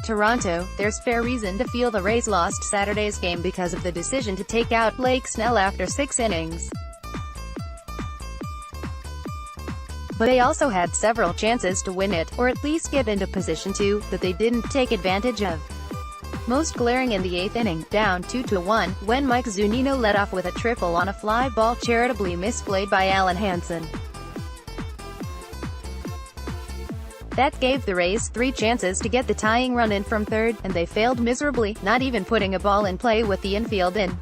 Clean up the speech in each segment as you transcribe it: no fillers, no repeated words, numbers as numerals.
Toronto, there's fair reason to feel the Rays lost Saturday's game because of the decision to take out Blake Snell after 6 innings. But they also had several chances to win it, or at least get into position to, that they didn't take advantage of. Most glaring in the 8th inning, down 2-1, when Mike Zunino led off with a triple on a fly ball charitably misplayed by Alen Hanson. That gave the Rays 3 chances to get the tying run in from third, and they failed miserably, not even putting a ball in play with the infield in.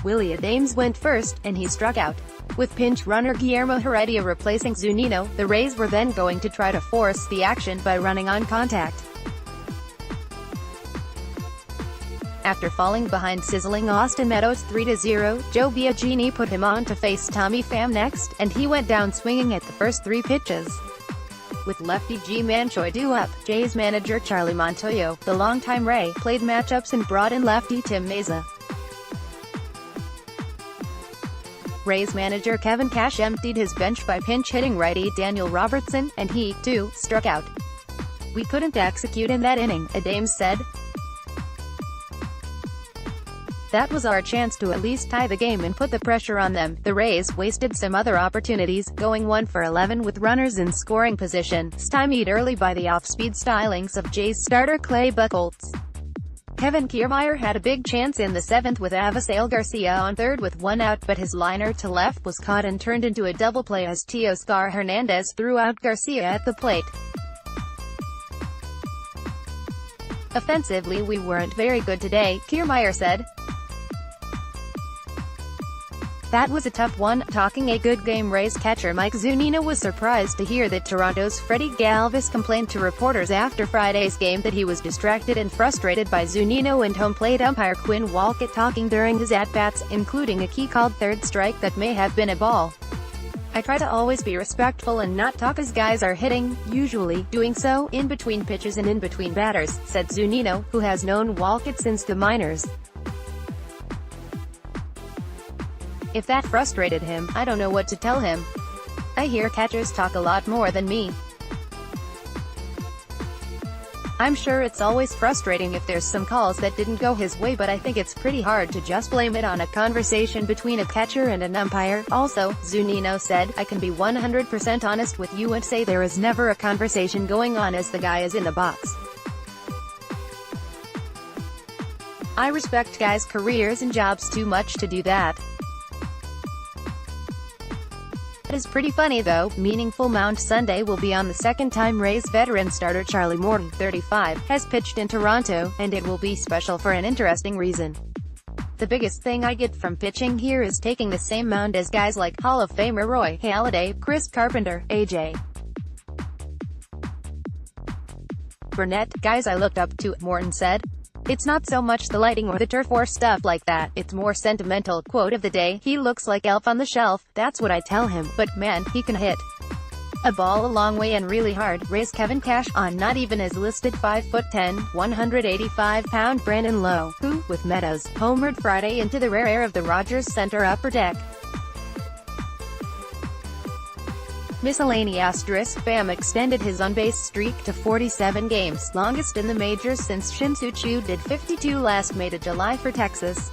Willie Adames went first, and he struck out. With pinch runner Guillermo Heredia replacing Zunino, the Rays were then going to try to force the action by running on contact. After falling behind sizzling Austin Meadows 3-0, Joe Biagini put him on to face Tommy Pham next, and he went down swinging at the first 3 pitches. With lefty G-Man Choi due up, Jays manager Charlie Montoyo, the longtime Ray, played matchups and brought in lefty Tim Meza. Rays manager Kevin Cash emptied his bench by pinch-hitting righty Daniel Robertson, and he, too, struck out. "We couldn't execute in that inning," Adames said. "That was our chance to at least tie the game and put the pressure on them." The Rays wasted some other opportunities, going 1 for 11 with runners in scoring position, stymied early by the off-speed stylings of Jays starter Clay Buchholz. Kevin Kiermaier had a big chance in the 7th with Avisail Garcia on third with 1 out, but his liner to left was caught and turned into a double play as Teoscar Hernandez threw out Garcia at the plate. "Offensively we weren't very good today," Kiermaier said. "That was a tough one." Talking a good game, Rays catcher Mike Zunino was surprised to hear that Toronto's Freddie Galvis complained to reporters after Friday's game that he was distracted and frustrated by Zunino and home plate umpire Quinn Walcott talking during his at-bats, including a key called third strike that may have been a ball. "I try to always be respectful and not talk as guys are hitting, usually doing so in between pitches and in between batters," said Zunino, who has known Walcott since the minors. "If that frustrated him, I don't know what to tell him. I hear catchers talk a lot more than me. I'm sure it's always frustrating if there's some calls that didn't go his way, but I think it's pretty hard to just blame it on a conversation between a catcher and an umpire." Also, Zunino said, "I can be 100% honest with you and say there is never a conversation going on as the guy is in the box. I respect guys' careers and jobs too much to do that. It is pretty funny though." Meaningful Mound Sunday will be on the second time Rays veteran starter Charlie Morton, 35, has pitched in Toronto, and it will be special for an interesting reason. "The biggest thing I get from pitching here is taking the same mound as guys like Hall of Famer Roy Halladay, Chris Carpenter, A.J. Burnett, guys I looked up to," Morton said. "It's not so much the lighting or the turf or stuff like that, it's more sentimental." Quote of the day, "He looks like Elf on the Shelf, that's what I tell him, but man, he can hit a ball a long way and really hard." Rays Kevin Cash on not even as listed 5'10", 185-pound Brandon Lowe, who, with Meadows, homered Friday into the rare air of the Rogers Center upper deck. Miscellany asterisk Pham extended his on-base streak to 47 games, longest in the majors since Shin-Soo Choo did 52 last May to July for Texas.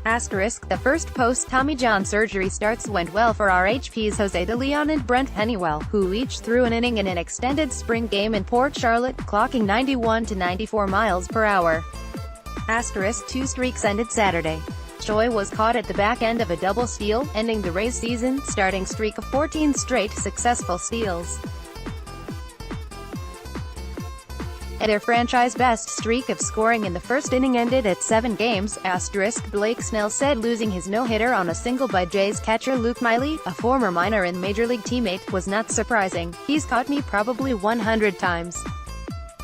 Asterisk, the first post-Tommy John surgery starts went well for RHP's Jose De Leon and Brent Honeywell, who each threw an inning in an extended spring game in Port Charlotte, clocking 91 to 94 miles per hour. Asterisk, 2 streaks ended Saturday. Choi was caught at the back end of a double steal, ending the Rays' season-starting streak of 14 straight successful steals. Their franchise-best streak of scoring in the first inning ended at 7 games. Asterisk, Blake Snell said losing his no-hitter on a single by Jays catcher Luke Miley, a former minor and major league teammate, was not surprising. "He's caught me probably 100 times.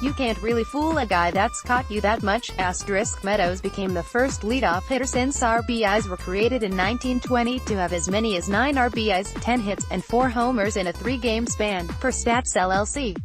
You can't really fool a guy that's caught you that much." Asterisk, Meadows became the first leadoff hitter since RBIs were created in 1920 to have as many as 9 RBIs, 10 hits, and 4 homers in a 3-game span, per Stats LLC.